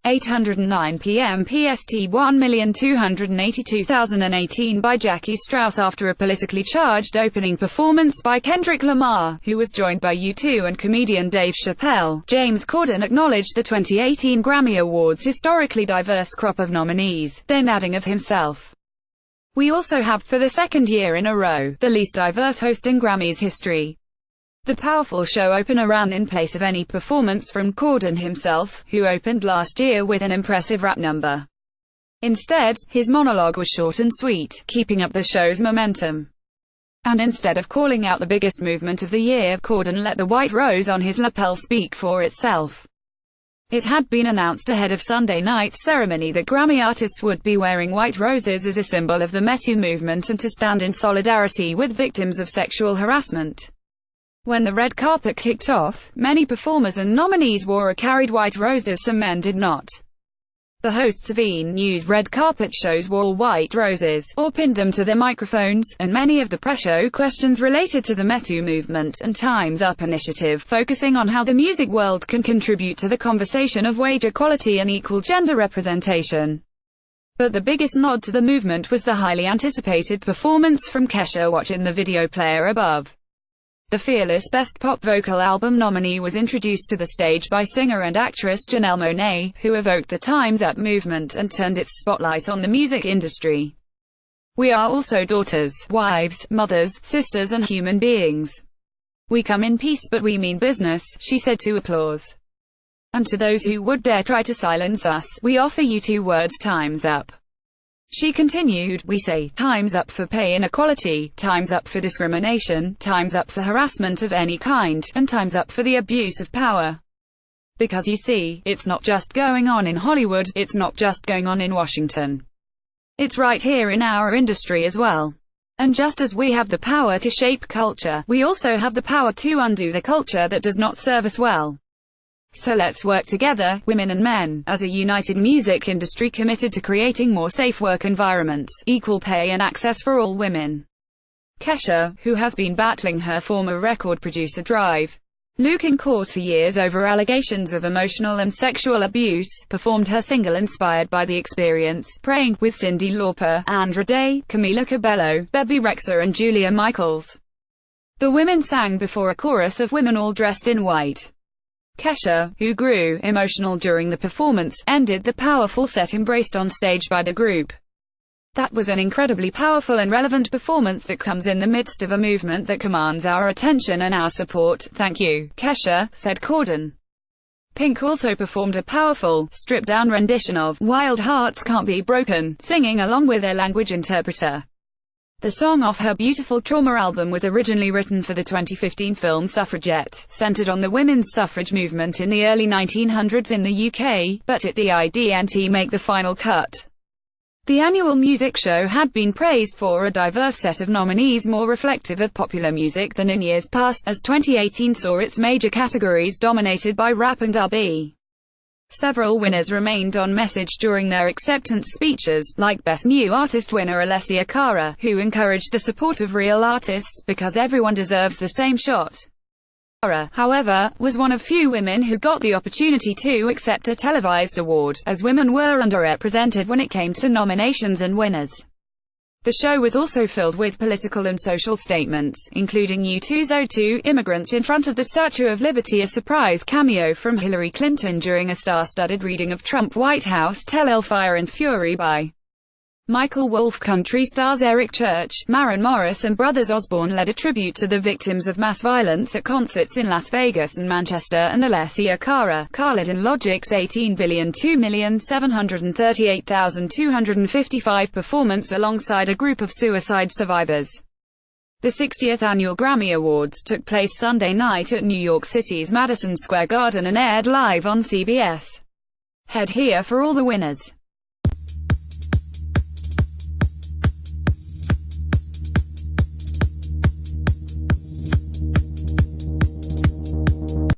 8:09 p.m. PST. 1,282,018 by Jackie Strauss. After a politically charged opening performance by Kendrick Lamar, who was joined by U2 and comedian Dave Chappelle, James Corden acknowledged the 2018 Grammy Awards' historically diverse crop of nominees, then adding of himself, "We also have, for the second year in a row, the least diverse host in Grammys history." The powerful show opener ran in place of any performance from Corden himself, who opened last year with an impressive rap number. Instead, his monologue was short and sweet, keeping up the show's momentum. And instead of calling out the biggest movement of the year, Corden let the white rose on his lapel speak for itself. It had been announced ahead of Sunday night's ceremony that Grammy artists would be wearing white roses as a symbol of the metoo movement and to stand in solidarity with victims of sexual harassment. When the red carpet kicked off, many performers and nominees wore or carried white roses, some men did not. The hosts of News red carpet shows wore white roses, or pinned them to their microphones, and many of the pre-show questions related to the metoo movement and Time's Up initiative, focusing on how the music world can contribute to the conversation of wage equality and equal gender representation. But the biggest nod to the movement was the highly anticipated performance from Kesha. Watch in the video player above. The Fearless Best Pop Vocal Album nominee was introduced to the stage by singer and actress Janelle Monáe, who evoked the Time's Up movement and turned its spotlight on the music industry. "We are also daughters, wives, mothers, sisters and human beings. We come in peace but we mean business," she said to Applause. "And to those who would dare try to silence us, we offer you two words: Time's Up." She continued, "We say, time's up for pay inequality, time's up for discrimination, time's up for harassment of any kind, and time's up for the abuse of power. Because you see, it's not just going on in Hollywood, it's not just going on in Washington. It's right here in our industry as well. And just as we have the power to shape culture, we also have the power to undo the culture that does not serve us well. So let's work together, women and men, as a united music industry committed to creating more safe work environments, equal pay and access for all women." Kesha, who has been battling her former record producer Drive Luke in court for years over allegations of emotional and sexual abuse, performed her single inspired by the experience, Praying, with Cyndi Lauper, Andra Day, Camila Cabello, Bebe Rexha and Julia Michaels. The women sang before a chorus of women all dressed in white. Kesha, who grew emotional during the performance, ended the powerful set embraced on stage by the group. "That was an incredibly powerful and relevant performance that comes in the midst of a movement that commands our attention and our support. Thank you, Kesha," said Corden. Pink also performed a powerful, stripped-down rendition of Wild Hearts Can't Be Broken, singing along with a language interpreter. The song off her Beautiful Trauma album was originally written for the 2015 film Suffragette, centered on the women's suffrage movement in the early 1900s in the UK, but it didn't make the final cut. The annual music show had been praised for a diverse set of nominees more reflective of popular music than in years past, as 2018 saw its major categories dominated by rap and R&B. Several winners remained on message during their acceptance speeches, like Best New Artist winner Alessia Cara, who encouraged the support of real artists, because everyone deserves the same shot. Cara, however, was one of few women who got the opportunity to accept a televised award, as women were underrepresented when it came to nominations and winners. The show was also filled with political and social statements, including U2's "Ode to Immigrants" in front of the Statue of Liberty, a surprise cameo from Hillary Clinton during a star-studded reading of Trump White House Tell Fire and Fury by Michael Wolff. Country stars Eric Church, Maren Morris and Brothers Osborne led a tribute to the victims of mass violence at concerts in Las Vegas and Manchester, and Alessia Cara, Khalid and Logic's 18,2,738,255 performance alongside a group of suicide survivors. The 60th Annual Grammy Awards took place Sunday night at New York City's Madison Square Garden and aired live on CBS. Head here for all the winners.